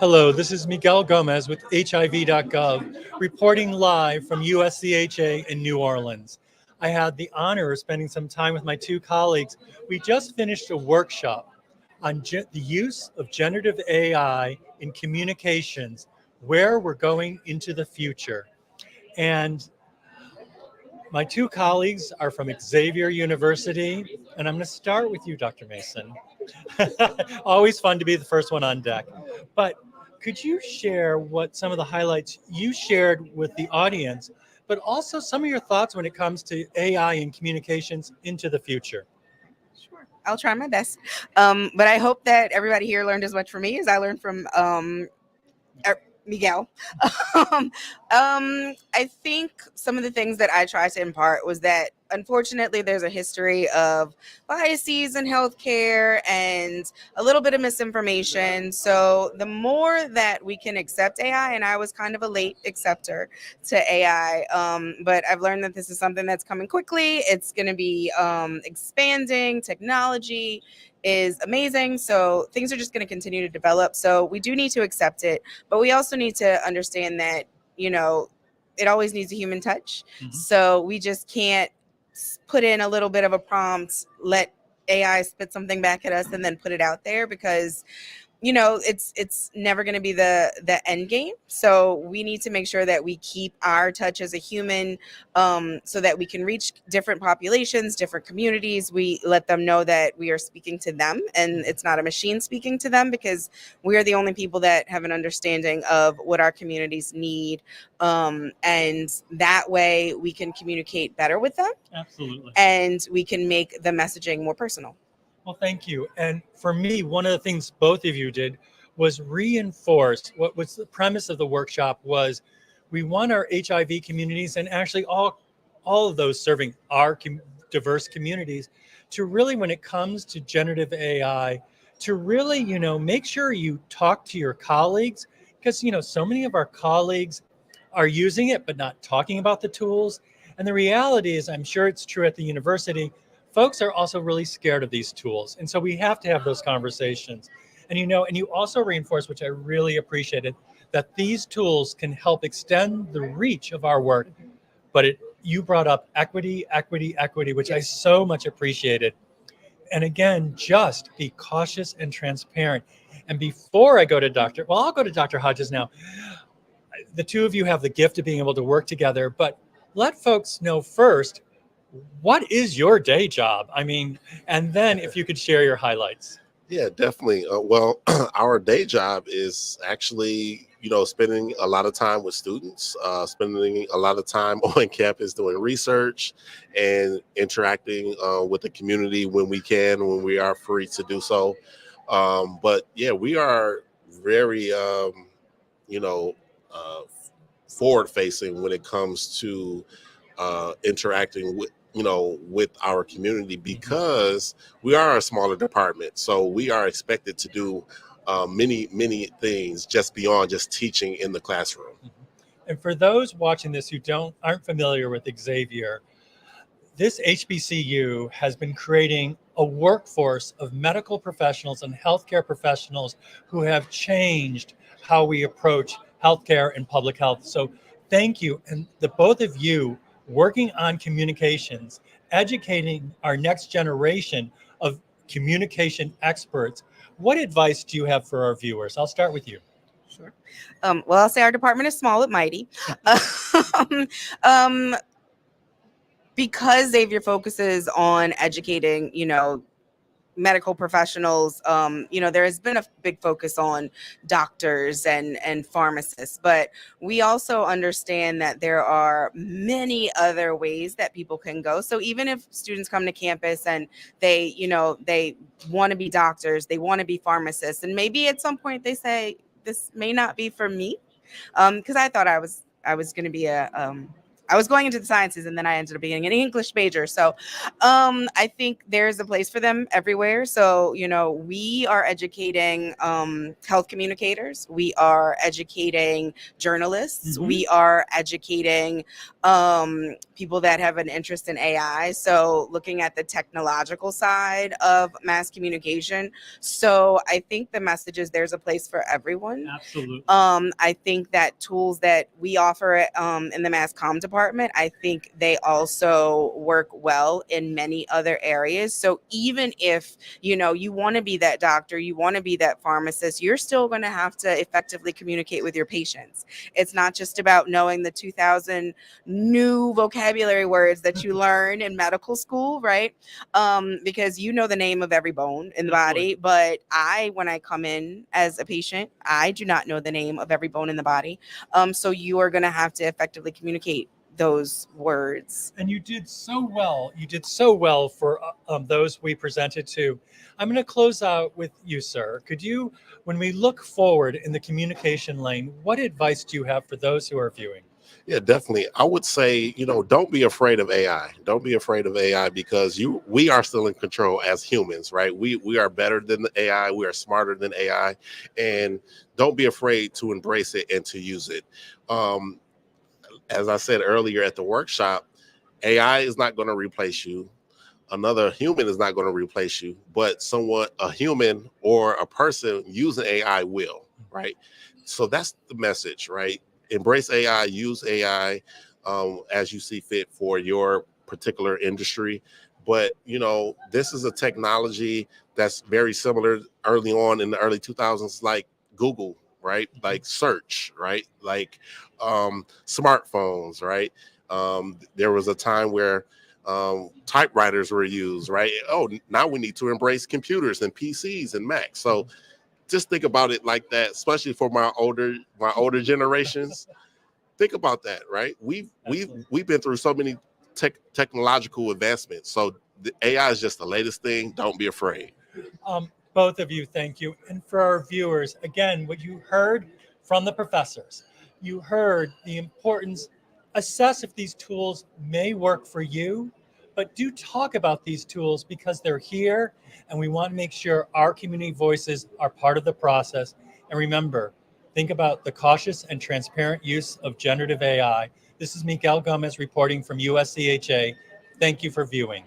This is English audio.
Hello, this is Miguel Gomez with HIV.gov, reporting live from USCHA in New Orleans. I had the honor of spending some time with my two colleagues. We just finished a workshop on the use of generative AI in communications, where we're going into the future. And my two colleagues are from Xavier University, and I'm going to start with you, Dr. Mason. Always fun to be the first one on deck. But could you share what some of the highlights you shared with the audience, but also some of your thoughts when it comes to AI and communications into the future? Sure. I'll try my best. But I hope that everybody here learned as much from me as I learned from Miguel. I think some of the things that I tried to impart was that unfortunately there's a history of biases in healthcare and a little bit of misinformation. So the more that we can accept AI, and I was kind of a late acceptor to AI, but I've learned that this is something that's coming quickly. It's going to be expanding. Technology is amazing. So things are just going to continue to develop. So we do need to accept it, but we also need to understand that, it always needs a human touch. Mm-hmm. So we just can't put in a little bit of a prompt, let AI spit something back at us and then put it out there, because it's never going to be the end game. So we need to make sure that we keep our touch as a human, so that we can reach different populations, different communities. We let them know that we are speaking to them and it's not a machine speaking to them, because we are the only people that have an understanding of what our communities need. And that way we can communicate better with them. Absolutely. And we can make the messaging more personal. Well, thank you. And for me, one of the things both of you did was reinforce what was the premise of the workshop was we want our HIV communities, and actually all of those serving our diverse communities, to really, when it comes to generative AI, to really, make sure you talk to your colleagues, because, so many of our colleagues are using it, but not talking about the tools. And the reality is, I'm sure it's true at the university, folks are also really scared of these tools. And so we have to have those conversations. And you also reinforce, which I really appreciated, that these tools can help extend the reach of our work. But you brought up equity, which I so much appreciated. And again, just be cautious and transparent. And before I go to I'll go to Dr. Hodges now. The two of you have the gift of being able to work together, but let folks know first, what is your day job? And then if you could share your highlights. Yeah, definitely. Well, our day job is actually, spending a lot of time with students, spending a lot of time on campus doing research and interacting with the community when we are free to do so. But yeah, we are very, forward facing when it comes to interacting with our community, because we are a smaller department. So we are expected to do many things just beyond just teaching in the classroom. And for those watching this who aren't familiar with Xavier, this HBCU has been creating a workforce of medical professionals and healthcare professionals who have changed how we approach healthcare and public health. So thank you. And the both of you working on communications, educating our next generation of communication experts. What advice do you have for our viewers? I'll start with you. Sure. Well, I'll say our department is small but mighty. Because Xavier focuses on educating, medical professionals, there has been a big focus on doctors and pharmacists, but we also understand that there are many other ways that people can go. So even if students come to campus and they want to be doctors, they want to be pharmacists, and maybe at some point they say, this may not be for me, because I thought I was going to be I was going into the sciences, and then I ended up being an English major. So I think there's a place for them everywhere. So, we are educating health communicators. We are educating journalists. Mhm. We are educating people that have an interest in AI. So looking at the technological side of mass communication. So I think the message is there's a place for everyone. Absolutely. I think that tools that we offer in the mass comm department, I think they also work well in many other areas. So even if, you want to be that doctor, you want to be that pharmacist, you're still going to have to effectively communicate with your patients. It's not just about knowing the 2,000 new vocabulary words that you learn in medical school, right? Because you know the name of every bone in the body, but when I come in as a patient, I do not know the name of every bone in the body. So you are going to have to effectively communicate those words. And you did so well. You did so well for those we presented to. I'm going to close out with you, sir. Could you, when we look forward in the communication lane, what advice do you have for those who are viewing? Yeah, definitely. I would say, don't be afraid of AI. Don't be afraid of AI because we are still in control as humans, right? We are better than the AI. We are smarter than AI, and don't be afraid to embrace it and to use it. As I said earlier at the workshop, AI is not going to replace you. Another human is not going to replace you, but a human or a person using AI will, right? So that's the message, right? Embrace AI, use AI as you see fit for your particular industry. But, this is a technology that's very similar early on in the early 2000s, like Google, right? Like search, right? Like smartphones, right? There was a time where typewriters were used, right? Oh, now we need to embrace computers and PCs and Macs. So just think about it like that, especially for my older generations. Think about that, right? We've been through so many technological advancements. So the AI is just the latest thing. Don't be afraid. Both of you, thank you. And for our viewers, again, what you heard from the professors, you heard the importance, assess if these tools may work for you, but do talk about these tools because they're here and we want to make sure our community voices are part of the process. And remember, think about the cautious and transparent use of generative AI. This is Miguel Gomez reporting from USCHA. Thank you for viewing.